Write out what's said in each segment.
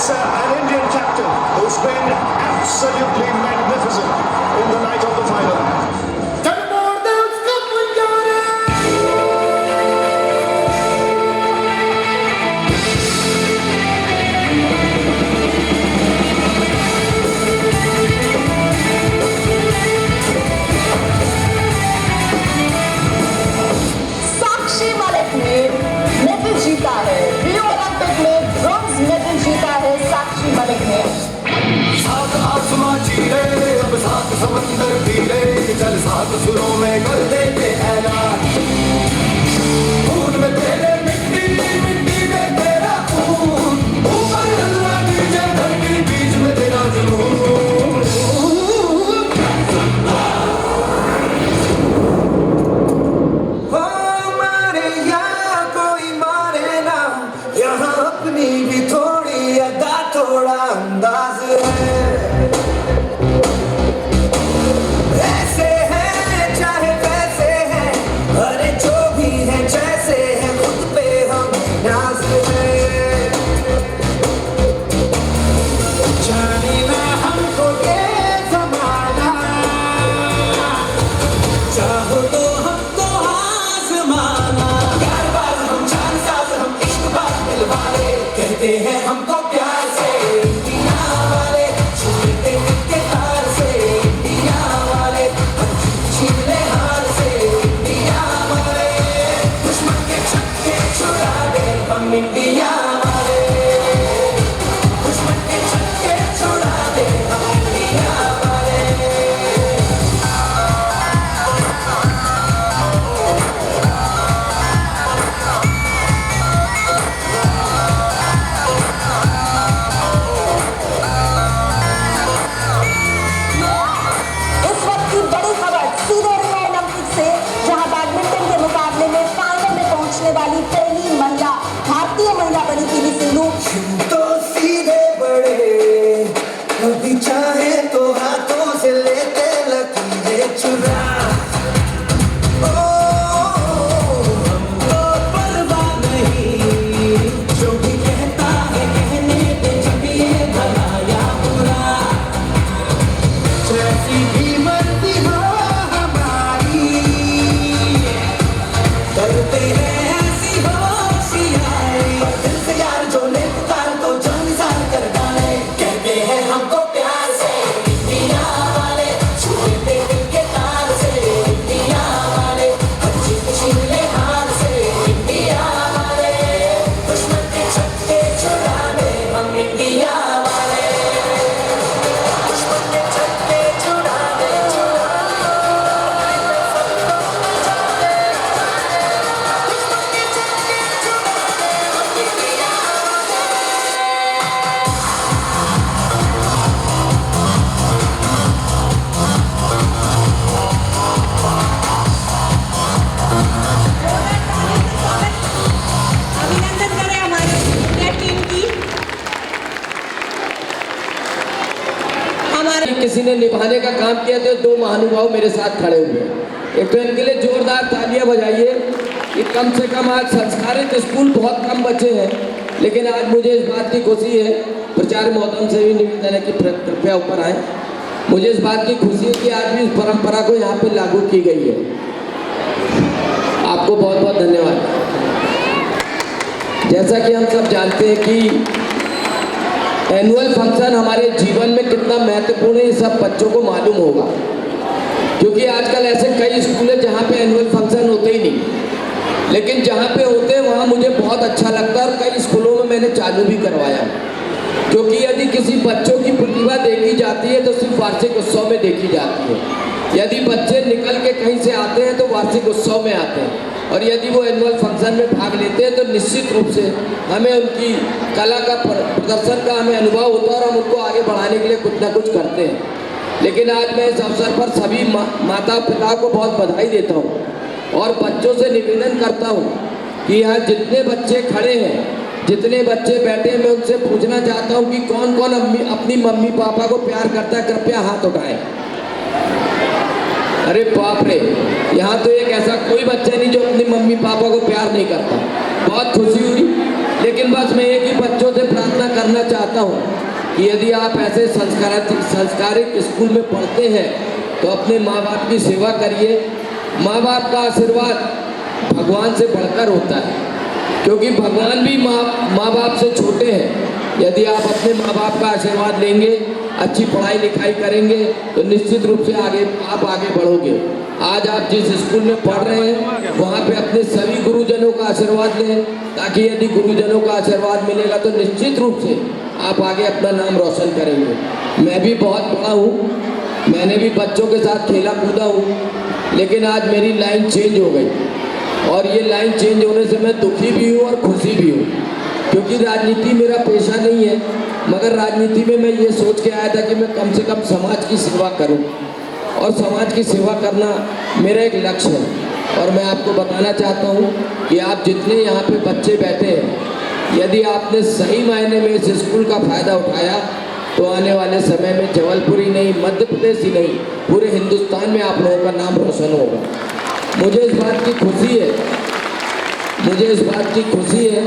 It's an Indian captain who's been absolutely magnificent in the night of the final. Sakshi Malik ने medal जीता है। Rio Olympic में bronze medal जीता है साक्षी मलिक ने। सात आसमां चीरे, अब सात समंदर पीले, चल सात सुरों में कर देते ऐलान। खून में तेरे मिट्टी, मिट्टी में तेरा खून, ऊपर अल्लाह नीचे धरती, बीच में तेरा जुनून। हो मारे या कोई मारे ना, यहाँ अपनी भी थोड़ी अदा थोड़ा अंदाज है। ऐसे हैं चाहे वैसे हैं, अरे जो भी हैं जैसे हैं, खुद पे हम नाज है। जाने ना हमको ये जमाना, चाहो तो हमको आजमाना। प्यारबाज हम, जानसाज हम, इश्कबाज दिलवाले, कहते हैं हमको प्यार से इंडिया वाले, छूटे के तार से इंडिया वाले, छीन ले हार से इंडिया वाले, दुश्मन के छक्के छुड़ा दे हम इंडिया वाले, दुश्मन के छक्के छुड़ा दे हम इंडिया वाले। इस वक्त की बड़ी खबर सीधे रियो ओलंपिक से, जहां बैडमिंटन के मुकाबले में फाइनल में पहुंचने वाली पहली महिला भारतीय महिला बनी पीवी सिंधु। तो सीधे बड़े, कभी चाहे तो हाथों से लेते लकीरें चुरा। ओ, हमको परवाह नहीं, जो भी कहता है कहने दे, जब ये भला या बुरा। जैसी भी मर्जी हो हमारी, करते हैं ऐसी होशियारी। दिल से यार जो ले पुकार तो जान निसार कर डाले, कहते हैं हमको प्यार से इंडिया वाले, छूटे दिल के तार से इंडिया वाले, हर जीत छीन ले हार से इंडिया वाले, दुश्मन के छक्के छुड़ा दे हम इंडिया वाले, दुश्मन के छक्के छुड़ा दे, अभिनंदन करें हमारी इंडिया टीम की। हमारे किसी ने निभाने का काम किया तो दो महानुभाव मेरे साथ खड़े हुए। एक तो इनके लिए जोरदार तालियां बजाइए कि कम से कम आज संस्कारित स्कूल बहुत कम बच्चे हैं, लेकिन आज मुझे इस बात की खुशी है, प्रचार्य महोदय से भी निवेदन है कि कृपया ऊपर आए। मुझे इस बात की खुशी है कि आज भी इस परंपरा को यहाँ पे लागू की गई है। आपको बहुत बहुत धन्यवाद। जैसा कि हम सब जानते हैं कि एनुअल फंक्शन हमारे जीवन में कितना महत्वपूर्ण है, ये सब बच्चों को मालूम होगा, क्योंकि आजकल ऐसे कई स्कूल हैं जहाँ पे एनुअल फंक्शन होते ही नहीं, लेकिन जहाँ पे होते हैं वहाँ मुझे बहुत अच्छा लगता है और कई स्कूलों में मैंने चालू भी करवाया। क्योंकि यदि किसी बच्चों की प्रतिभा देखी जाती है तो सिर्फ वार्षिक उत्सव में देखी जाती है। यदि बच्चे निकल के कहीं से आते हैं तो वार्षिक उत्सव में आते हैं, और यदि वो एनुअल फंक्शन में भाग लेते हैं तो निश्चित रूप से हमें उनकी कला का प्रदर्शन का हमें अनुभव होता है और हम उनको आगे बढ़ाने के लिए कुछ ना कुछ करते हैं। लेकिन आज मैं इस अवसर पर सभी माता पिता को बहुत बधाई देता हूँ और बच्चों से निवेदन करता हूँ कि यहाँ जितने बच्चे खड़े हैं, जितने बच्चे बैठे हैं, मैं उनसे पूछना चाहता हूँ कि कौन कौन अपनी मम्मी पापा को प्यार करता है, कृपया हाथ उठाएं। अरे बाप रे, यहाँ तो एक ऐसा कोई बच्चा नहीं जो अपनी मम्मी पापा को प्यार नहीं करता। बहुत खुशी हुई, लेकिन बस मैं एक ही बच्चों से प्रार्थना करना चाहता चाहता हूँ कि यदि आप ऐसे संस्कारिक स्कूल में पढ़ते हैं तो अपने माँ बाप की सेवा करिए। माँ बाप का आशीर्वाद भगवान से बढ़कर होता है, क्योंकि भगवान भी माँ बाप से छोटे हैं। यदि आप अपने माँ बाप का आशीर्वाद लेंगे, अच्छी पढ़ाई लिखाई करेंगे तो निश्चित रूप से आप आगे बढ़ोगे। आज आप जिस स्कूल में पढ़ रहे हैं वहाँ पे अपने सभी गुरुजनों का आशीर्वाद लें, ताकि यदि गुरुजनों का आशीर्वाद मिलेगा तो निश्चित रूप से आप आगे अपना नाम रोशन करेंगे। मैं भी बहुत बड़ा हूँ, मैंने भी बच्चों के साथ खेला कूदा हूँ, लेकिन आज मेरी लाइन चेंज हो गई और ये लाइन चेंज होने से मैं दुखी भी हूँ और खुशी भी हूँ, क्योंकि राजनीति मेरा पेशा नहीं है, मगर राजनीति में मैं ये सोच के आया था कि मैं कम से कम समाज की सेवा करूं और समाज की सेवा करना मेरा एक लक्ष्य है। और मैं आपको बताना चाहता हूं कि आप जितने यहाँ पे बच्चे बैठे हैं, यदि आपने सही मायने में इस स्कूल का फ़ायदा उठाया तो आने वाले समय में जबलपुर ही नहीं, मध्य प्रदेश ही नहीं, पूरे हिंदुस्तान में आप लोगों का नाम रोशन होगा। मुझे इस बात की खुशी है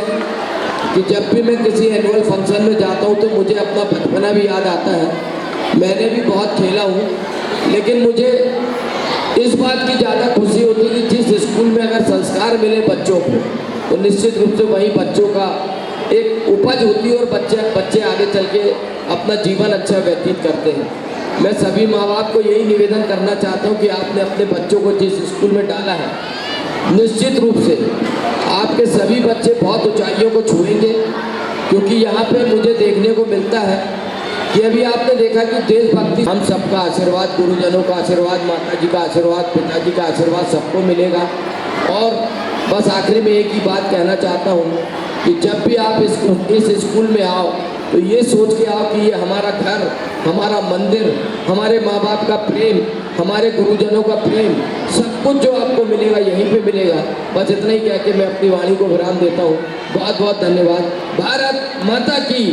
कि जब भी मैं किसी एनुअल फंक्शन में जाता हूँ तो मुझे अपना बचपना भी याद आता है। मैंने भी बहुत खेला हूँ, लेकिन मुझे इस बात की ज़्यादा खुशी होती है कि जिस स्कूल में अगर संस्कार मिले बच्चों को तो निश्चित रूप से वहीं बच्चों का एक उपज होती है और बच्चे आगे चल के अपना जीवन अच्छा व्यतीत करते हैं। मैं सभी माँ बाप को यही निवेदन करना चाहता हूँ कि आपने अपने बच्चों को जिस स्कूल में डाला है, निश्चित रूप से आपके सभी बच्चे बहुत ऊंचाइयों को छुएंगे, क्योंकि यहाँ पे मुझे देखने को मिलता है कि अभी आपने देखा कि देशभक्ति, हम सबका आशीर्वाद, गुरुजनों का आशीर्वाद, माता जी का आशीर्वाद, पिताजी का आशीर्वाद सबको मिलेगा। और बस आखिरी में एक ही बात कहना चाहता हूँ कि जब भी आप इस स्कूल में आओ तो ये सोच के आओ कि ये हमारा घर, हमारा मंदिर, हमारे माँ बाप का प्रेम, हमारे गुरुजनों का प्रेम, सब कुछ जो आपको मिलेगा यहीं पे मिलेगा। बस इतना ही कह के मैं अपनी वाणी को विराम देता हूँ। बहुत बहुत धन्यवाद। भारत माता की।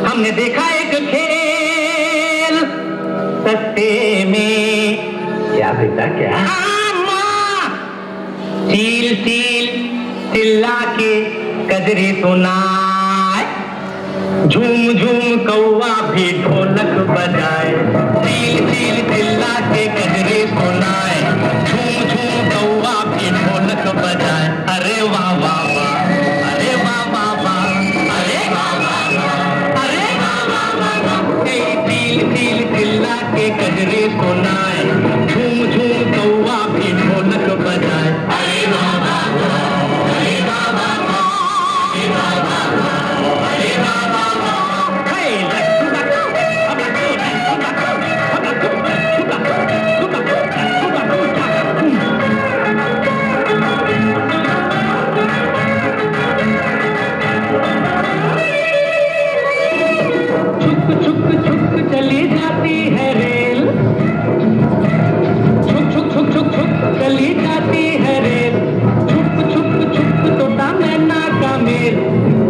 हमने देखा एक खेल सस्ते में। क्या बेटा क्या? सील सील चिल्ला के कजरे सुनाए, झूम झूम कौवा भी ढोलक बजाए। सील सील चिल्ला के कजरे सुनाए, झूम झूम कौवा भी ढोलक बजाए। अरे वाह वाह वाह, अरे वाह वाह वाह, अरे वाह वाह वाह, अरे वाह वाह वाह। सील सील चिल्ला के कजरे सुनाए, झूम झूम कौवा भी ढोलक बजाए। अरे वाह वाह वाह, अरे वाह वाह वाह, अरे वाह वाह वाह, अरे वाह वाह वाह। हे छुक छुक छुक चली जाती है रेल, छुक छुक छुक छुक छुक चली जाती है रेल। छुक छुक छुक तोता मैना का मेल,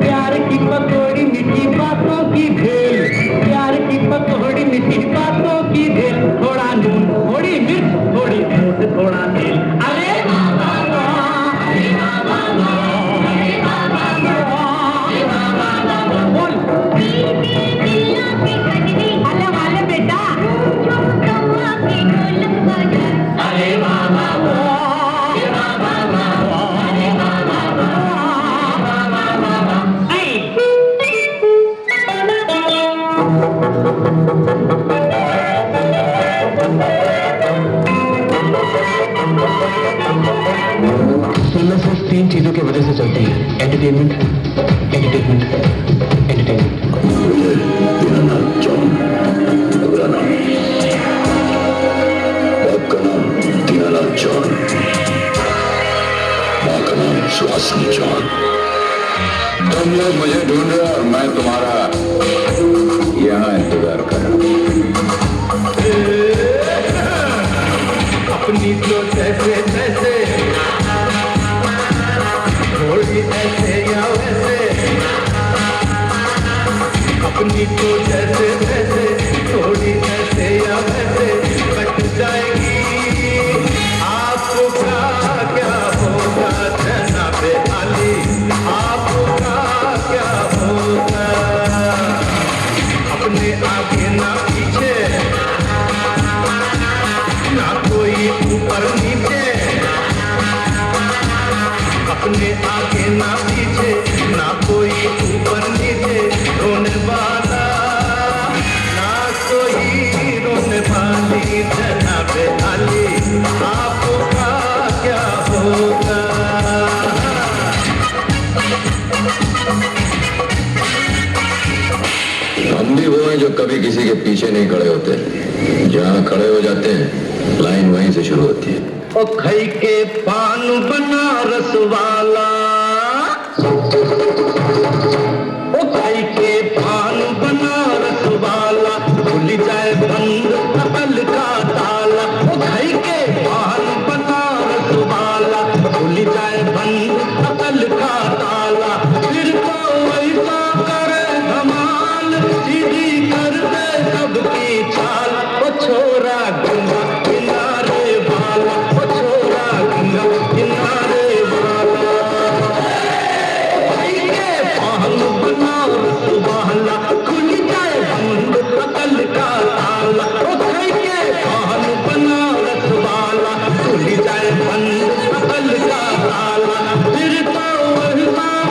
प्यार की पकौड़ी मीठी बातों की भेल। प्यार की पकौड़ी मीठी बातों की भेल। थोड़ा नून थोड़ी मिर्च थोड़ी मूठ थोड़ा तेल। अरे वाह वाह वाह, अरे वाह वाह वाह, अरे वाह वाह वाह, अरे वाह वाह वाह। बोल अरे वाले बेटा, अरे वाह वाह वाह, अरे वाह वाह वाह, अरे वाह वाह वाह, वाह वाह वाह वाह। ऐ फिल्में सिर्फ तीन चीजों की वजह से चलती है, entertainment, entertainment, entertainment. Dinanath John, मेरा नाम, बाप का नाम दीनानाथ जॉन, माँ का नाम सुहासिनी जॉन। तुम लोग मुझे ढूंढ रहे और मैं तुम्हारा यहाँ इंतजार कर रहा हूँ। अपनी तो जैसे तैसे, थोड़ी ऐसे या वैसे। अपनी तो जैसे तैसे, थोड़ी ऐसे या वैसे कट जाएगी। आपका क्या होगा जनाबे अली, आपका क्या होगा? अपने आगे ना पीछे, ना कोई ऊपर नीचे। अपने आगे ना पीछे, ना कोई ऊपर नीचे। रोने वाला ना कोई रोने वाली जनाबे अली, आपका क्या होगा? हम भी वो हैं जो कभी किसी के पीछे नहीं खड़े होते, जहाँ खड़े हो जाते हैं लाइन वहीं से शुरू होती है। ओ खई के पान बनारस वाला, ओ खई के पान बनारस वाला, खुल जाए बंद अकल का ताला। ओ खई के पान बनारस वाला, खुल जाए बंद अकल का ताला। फिर तो ऐसा करे धमाल, सीधी कर दे सबकी चाल। ओ छोरा गंगा किनारे वाला, ओ छोरा गंगा किनारे वाला। भाई के पान बनारस वाला, खुल जाए बंद अकल का ताला। ओ भाई के पान बनारस वाला, खुल जाए बंद अकल का ताला। फिर तो वही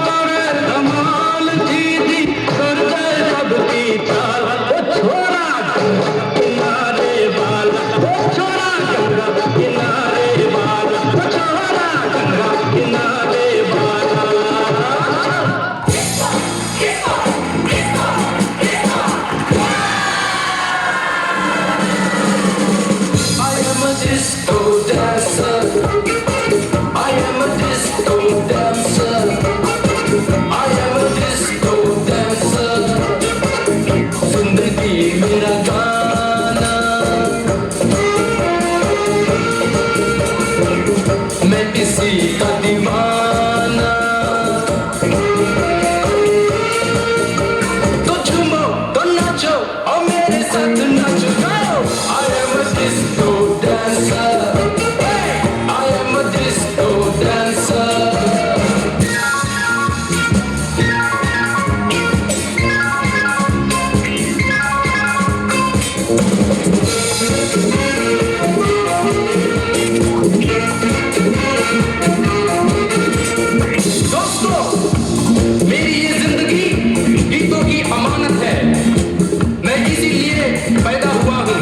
करे धमाल, सीधी कर दे सबकी चाल। ओ छोरा गंगा किनारे वाला, ओ छोरा गंगा किनारे वाला, ओ छोरा गंगा किनारे वाला। I am a disco dancer. I am a disco dancer. I am a disco dancer. जिंदगी मेरा गाना, मैं किसी का दीवाना। तो झूमो तो नाचो और मेरे साथ नाचो। I am a disco dancer. Hey, I am a disco dancer. दोस्तों, मेरी ये जिंदगी गीतों की अमानत है। मैं इसीलिए पैदा हुआ हूँ।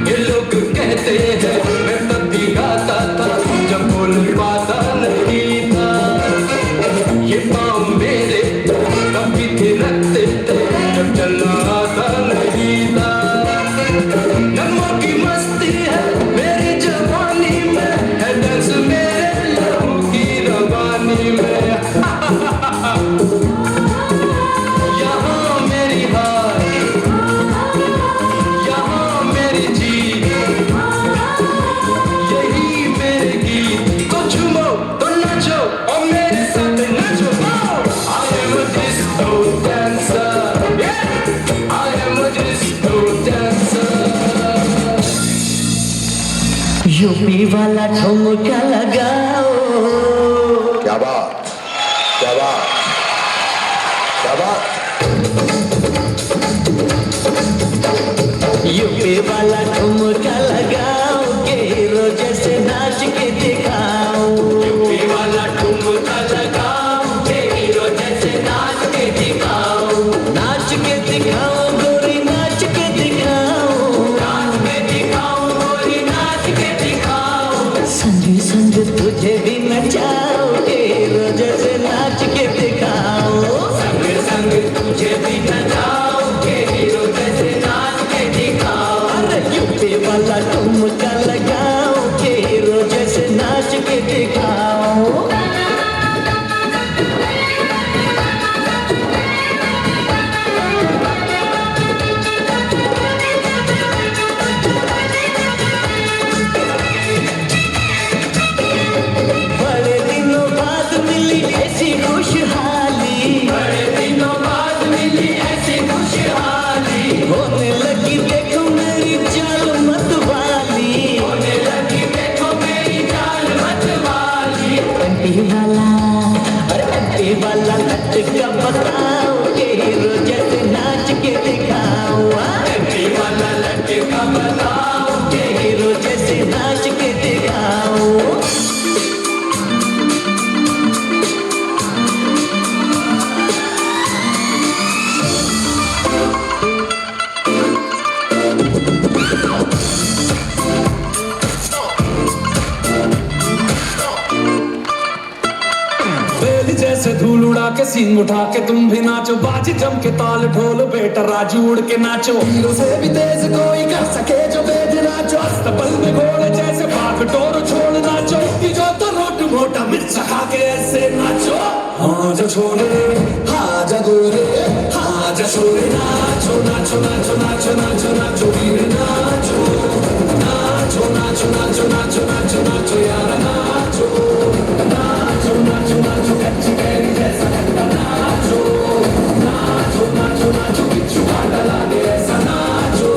ये लोग कहते हैं मैं तब भी गाता था जब बोल पाता नहीं था। ये पाँव मेरे कभी थिरकते थे जब चलना आता नहीं था। नगमों की मस्ती है मेरी जवानी में, है डांस मेरे लहू की रवानी में। यहाँ मेरी हार, यहाँ मेरी जीत, यही मेरे गीत। तो झूमो तो नाचो और मेरे साथ नाचो। I am a disco dancer. Yeah, I am a disco dancer. UP वाला ठुमका लगाओ। क्या बात, क्या बात, क्या बात। यूपी वाला ठुमका लगाओ, के हीरो जैसे नाच के दिखाओ। यूपी वाला ठुमका लगाओ, के हीरो जैसे नाच के दिखाओ। नाच के दिखाओ गोरी, नाच के दिखाओ। नाच के दिखाओ गोरी, नाच के दिखाओ। संग संग तुझे भी नचाओ, के हीरो जैसे नाच के दिखाओ। संग संग तुझे भी नचाओ, के हीरो जैसे नाच के दिखाओ। अरे के सीन उठा के तुम भी नाचो, बाजी जम के ताल ढोल बेटा राजू उड़ के नाचो। हीरो से भी तेज कोई कर सके जो वेद नाचो, अस्तबल में घोड़े जैसे भाग टोरो छोड़ नाचो। कि जो तो रोट मोटा मिर्च खा के ऐसे नाचो। हाँ जो छोरे हाँ जा गोरे हाँ जा छोरे, नाचो नाचो नाचो नाचो नाचो नाचो वीर नाचो नाचो नाचो नाचो नाचो नाचो नाचो यार नाचो नाचो नाचो नाचो कच्ची कैरी जैसा खट्टा नाचो नाचो नाचो नाचो बिच्छू कांटा लागे ऐसा नाचो।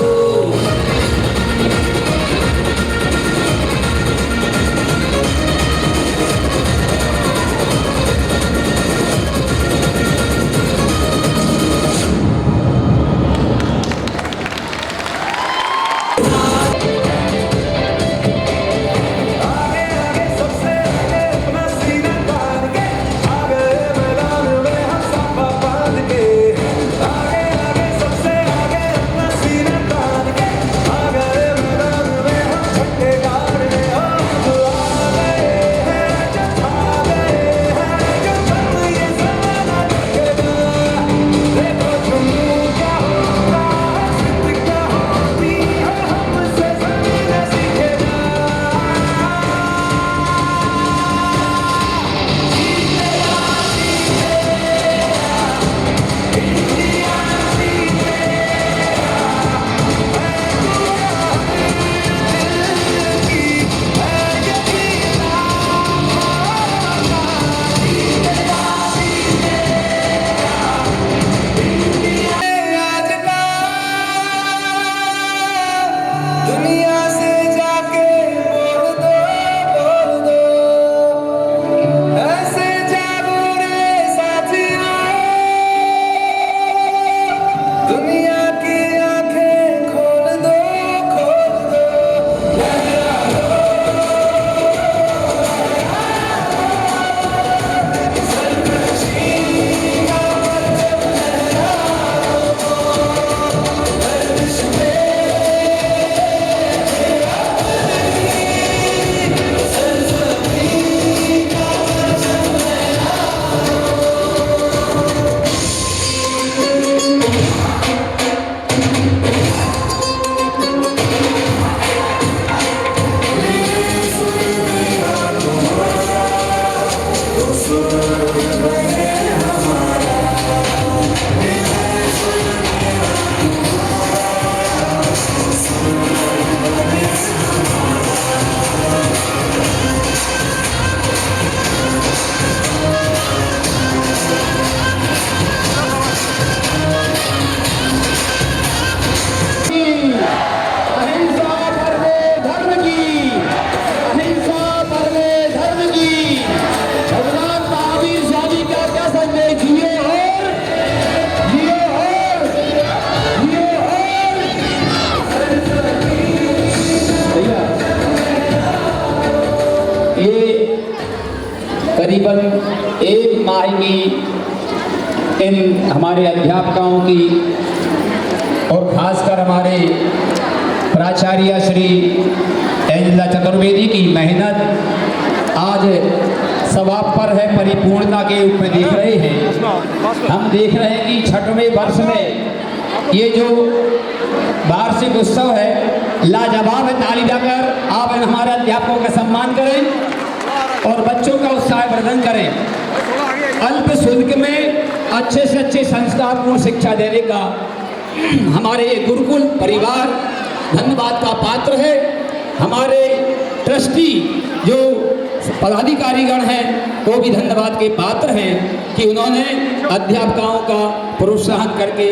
करीबन एक माह की इन हमारे अध्यापकों की और खासकर हमारे प्राचार्य श्री एंजला चतुर्वेदी की मेहनत आज समाप्त पर है, परिपूर्णता के रूप में देख रहे हैं। हम देख रहे हैं कि 6वें वर्ष में ये जो वार्षिक उत्सव है लाजवाब है। ताली बजाकर आप हमारे अध्यापकों का सम्मान करें और बच्चों का उत्साहवर्धन करें। अल्प शुल्क में अच्छे से अच्छे संस्कारपूर्ण शिक्षा देने का हमारे ये गुरुकुल परिवार धन्यवाद का पात्र है। हमारे ट्रस्टी जो पदाधिकारीगण हैं वो भी धन्यवाद के पात्र हैं कि उन्होंने अध्यापकों का प्रोत्साहन करके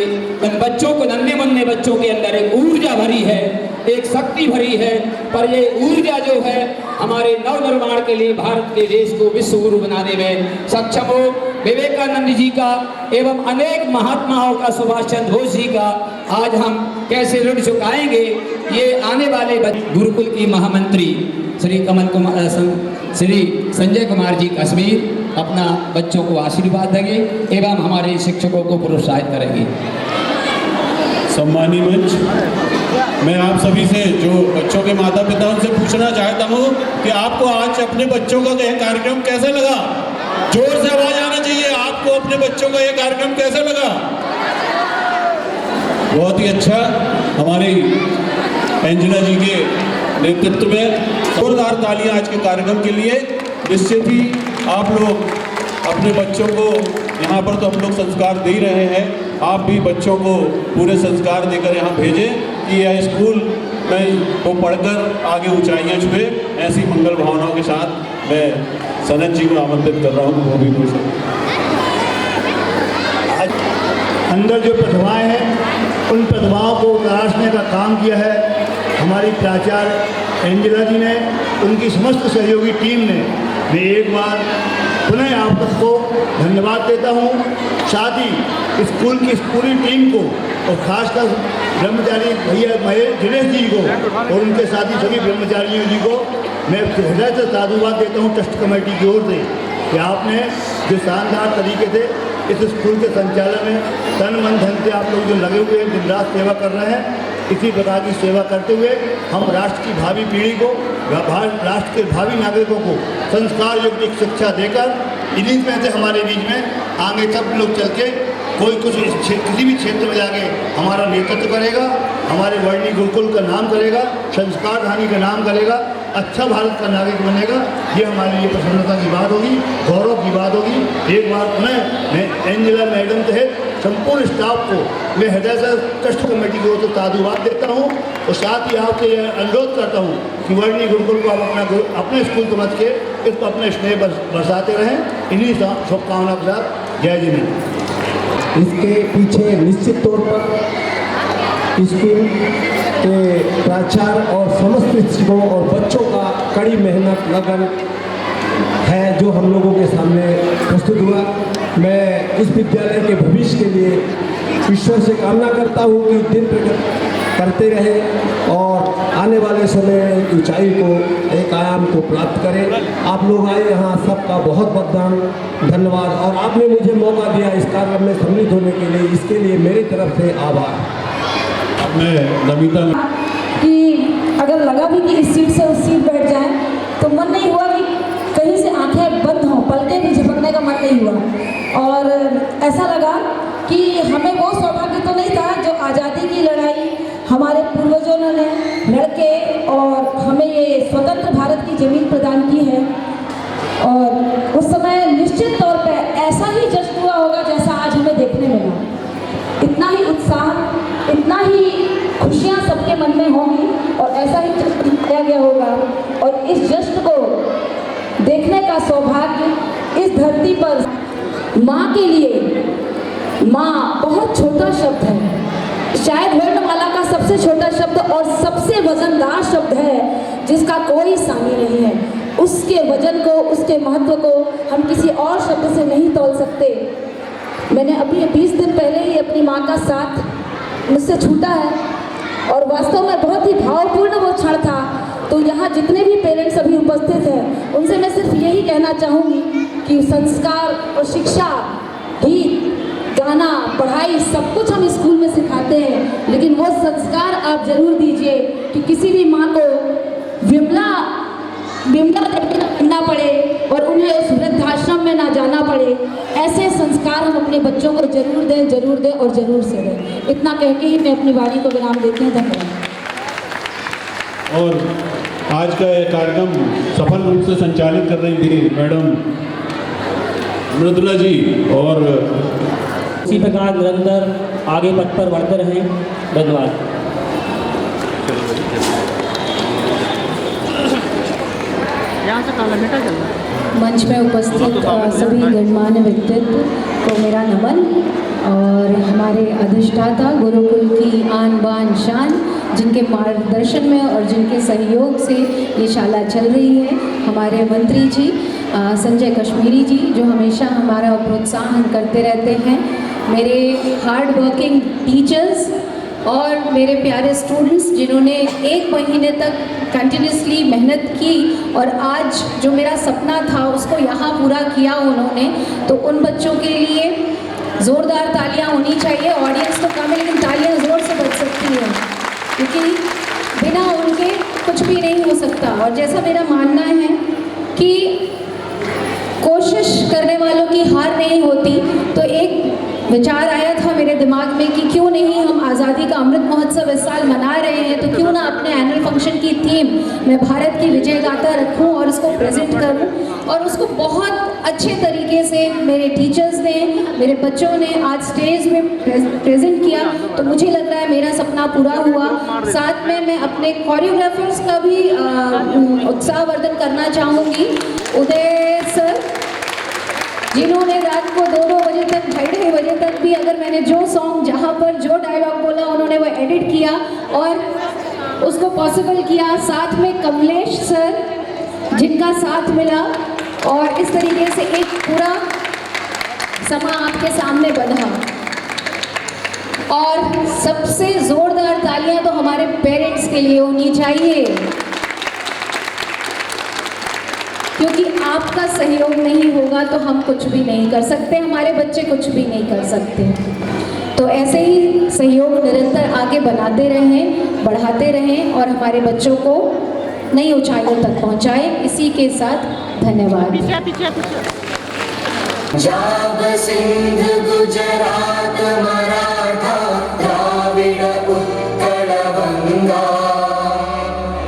इन बच्चों को, नन्हे मुन्ने बच्चों के अंदर एक ऊर्जा भरी है, एक शक्ति भरी है। पर ये ऊर्जा जो है हमारे नवनिर्माण के लिए भारत के देश को विश्व गुरु बनाने में सक्षम हो। विवेकानंद जी का एवं अनेक महात्माओं का, सुभाष चंद्र बोस जी का आज हम कैसे ऋण चुकाएंगे। ये आने वाले गुरुकुल की महामंत्री श्री श्री संजय कुमार जी कश्मीर अपना बच्चों को आशीर्वाद देंगे एवं हमारे शिक्षकों को प्रोत्साहित करेंगे। सम्मानीय मंच, मैं आप सभी से जो बच्चों के माता पिता उनसे पूछना चाहता हूँ कि आपको आज अपने बच्चों का कार्यक्रम कैसा लगा। जोर से आवाज आना चाहिए। आपको आपको अपने बच्चों का ये कार्यक्रम कैसा लगा? बहुत ही अच्छा। हमारी एंजेला जी के नेतृत्व में जोरदार तालियां आज के कार्यक्रम के लिए। निश्चित ही आप लोग अपने बच्चों को यहाँ पर तो हम लोग संस्कार दे ही रहे हैं, आप भी बच्चों को पूरे संस्कार देकर यहाँ भेजें कि यह स्कूल में वो पढ़कर आगे ऊंचाइयाँ छुए। ऐसी मंगल भावनाओं के साथ मैं सनत जी को आमंत्रित कर रहा हूँ, वो भी कुछ अंदर जो प्रतिभाएं हैं उन प्रतिभाओं को तराशने का काम किया है हमारी प्राचार्य एंजेला जी ने, उनकी समस्त सहयोगी टीम ने। मैं एक बार पुनः आप सबको धन्यवाद देता हूँ। साथ ही स्कूल की इस पूरी टीम को और खासकर ब्रह्मचारी भैया दिनेश जी को और उनके साथी सभी ब्रह्मचारियों जी को मैं हृदय से साधुवाद देता हूँ ट्रस्ट कमेटी की ओर से कि आपने जो शानदार तरीके से इस स्कूल के संचालन में तन मन धन से आप लोग जो लगे हुए हैं, दिन रात सेवा कर रहे हैं। इसी प्रकार की सेवा करते हुए हम राष्ट्र की भावी पीढ़ी को, राष्ट्र के भावी नागरिकों को संस्कार युक्त शिक्षा देकर इन्हीं में से हमारे बीच में आगे सब लोग चल के कोई कुछ किसी भी क्षेत्र में जाके हमारा नेतृत्व करेगा, हमारे वर्णी गुरुकुल का नाम करेगा, संस्कार धानी का नाम करेगा, अच्छा भारत का नागरिक बनेगा। ये हमारे लिए प्रसन्नता की बात होगी, गौरव की बात होगी। एक बार मैं एंजेला मैडम सहित संपूर्ण स्टाफ को मैं हृदय से ट्रस्ट कमेटी की ओर से साधुवाद देता हूँ और साथ ही आपसे यह अनुरोध करता हूँ कि वर्णी गुरुकुल को आप अपने स्कूल समझ के इस पर अपने स्नेह बरसाते रहें। इन्हीं शुभकामनाओं के साथ जय जिनेन्द्र। इसके पीछे निश्चित तौर पर स्कूल के प्राचार्य और समस्त शिक्षकों और बच्चों का कड़ी मेहनत लगन है जो हम लोगों के सामने प्रस्तुत हुआ। मैं इस विद्यालय के भविष्य के लिए ईश्वर से कामना करता हूँ कि दिन प्रगति करते रहे और आने वाले समय ऊंचाई को, एक आयाम को प्राप्त करें। आप लोग आए यहाँ, सबका बहुत बहुत धन्यवाद और आपने मुझे मौका दिया इस कार्यक्रम में सम्मिलित होने के लिए, इसके लिए मेरी तरफ से आभार। कि अगर लगा भी कि इस सीट से उस सीट बैठ जाए तो मन नहीं हुआ कि कहीं से आंखें बंद हों, पलके भी झपकने का मन नहीं हुआ। और ऐसा लगा कि हमें वो सौभाग्य तो नहीं था जो आज़ादी की लड़ाई हमारे पूर्वजों ने लड़के और हमें ये स्वतंत्र भारत की ज़मीन प्रदान की है। और उस समय निश्चित तौर पे ऐसा ही जश्न हुआ होगा जैसा आज हमें देखने मिला। इतना ही उत्साह, इतना ही खुशियाँ सबके मन में होंगी और ऐसा ही जश्न किया गया होगा। और इस जश्न को देखने का सौभाग्य इस धरती पर माँ के लिए, माँ बहुत छोटा शब्द है, शायद वर्णमाला का सबसे छोटा शब्द और सबसे वजनदार शब्द है जिसका कोई सामी नहीं है। उसके वजन को, उसके महत्व को हम किसी और शब्द से नहीं तोल सकते। मैंने अभी 20 दिन पहले ही अपनी माँ का साथ मुझसे छूटा है और वास्तव में बहुत ही भावपूर्ण वो क्षण था। तो यहाँ जितने भी पेरेंट्स अभी उपस्थित हैं उनसे मैं सिर्फ यही कहना चाहूँगी कि संस्कार और शिक्षा, गीत, गाना, पढ़ाई सब कुछ हम स्कूल में सिखाते हैं, लेकिन वो संस्कार आप जरूर दीजिए कि किसी भी माँ को विमला देखना पड़े और उन्हें उस वृद्धाश्रम में ना जाना पड़े। ऐसे संस्कार हम अपने बच्चों को जरूर दें और जरूर से दें। इतना कह के ही मैं अपनी वाणी को विराम देती हूँ। धन्यवाद। और आज का ये कार्यक्रम सफल रूप से संचालित कर रही थी मैडम मृदुला जी और इसी प्रकार निरंतर आगे पथ पर बढ़ते रहें। धन्यवाद। मंच में उपस्थित सभी गणमान्य व्यक्तित्व को मेरा नमन और हमारे अधिष्ठाता गुरुकुल की आन बान शान, जिनके मार्गदर्शन में और जिनके सहयोग से ये शाला चल रही है, हमारे मंत्री जी संजय कश्मीरी जी जो हमेशा हमारा प्रोत्साहन करते रहते हैं, मेरे हार्ड वर्किंग टीचर्स और मेरे प्यारे स्टूडेंट्स जिन्होंने 1 महीने तक कंटिन्यूसली मेहनत की और आज जो मेरा सपना था उसको यहाँ पूरा किया उन्होंने, तो उन बच्चों के लिए ज़ोरदार तालियां होनी चाहिए। ऑडियंस तो कम है लेकिन तालियां ज़ोर से बज सकती हैं क्योंकि बिना उनके कुछ भी नहीं हो सकता। और जैसा मेरा मानना है कि कोशिश करने वालों की हार नहीं नहीं होती, तो एक विचार आया था मेरे दिमाग में कि क्यों नहीं हम आज़ादी का अमृत महोत्सव इस साल मना रहे हैं, तो क्यों ना अपने एनुअल फंक्शन की थीम मैं भारत की विजय गाथा रखूं और उसको प्रेजेंट करूं। और उसको बहुत अच्छे तरीके से मेरे टीचर्स ने, मेरे बच्चों ने आज स्टेज में प्रेजेंट किया, तो मुझे लग रहा है मेरा सपना पूरा हुआ। साथ में मैं अपने कोरियोग्राफर्स का भी उत्साहवर्धन करना चाहूँगी। उदय सर, जिन्होंने रात को 2-2 बजे तक, 2:30 बजे तक भी अगर मैंने जो सॉन्ग, जहाँ पर जो डायलॉग बोला, उन्होंने वो एडिट किया और उसको पॉसिबल किया। साथ में कमलेश सर, जिनका साथ मिला, और इस तरीके से एक पूरा समा आपके सामने बना। और सबसे जोरदार तालियां तो हमारे पेरेंट्स के लिए होनी चाहिए, क्योंकि आपका सहयोग नहीं होगा तो हम कुछ भी नहीं कर सकते, हमारे बच्चे कुछ भी नहीं कर सकते। तो ऐसे ही सहयोग निरंतर आगे बनाते रहें, बढ़ाते रहें और हमारे बच्चों को नई ऊंचाइयों तक पहुंचाएं। इसी के साथ धन्यवाद। पंजाब सिंध गुजरात मराठा द्राविड़ उत्कल गंगा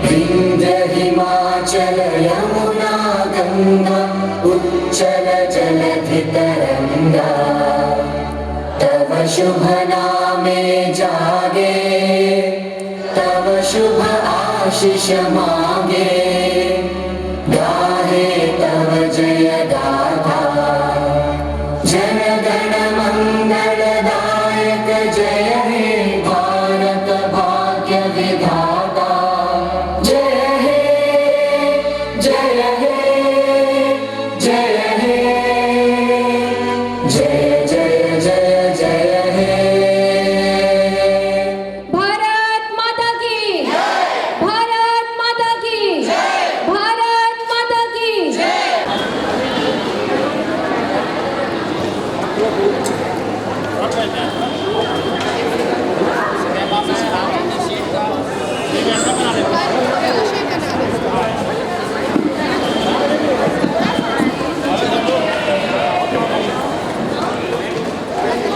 विंध्य हिमाचल यमुना गंगा उच्चल जलधि तरंगा तव शुभ नामे जागे तव शुभ आशीष मांगे गाहे तव जय गाथा जन गण मंगल दायक जय हे भारत भाग्य विधाता जय हे जय हे जय हे जय जय जय जय हे। भारत माता की, भारत माता की, भारत माता की।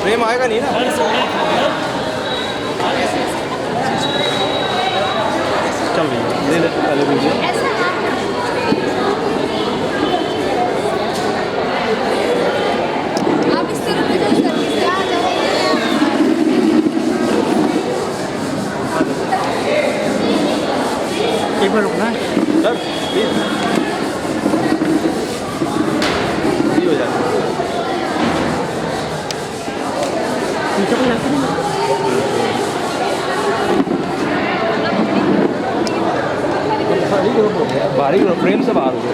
प्रेम आएगा नहीं ना। चल ले ले पहले वीडियो। आप इस तरफ आ एक मिनट रुकना है सर, प्लीज हो जाए। बाहरी फ्रेम से बाहर हो गया।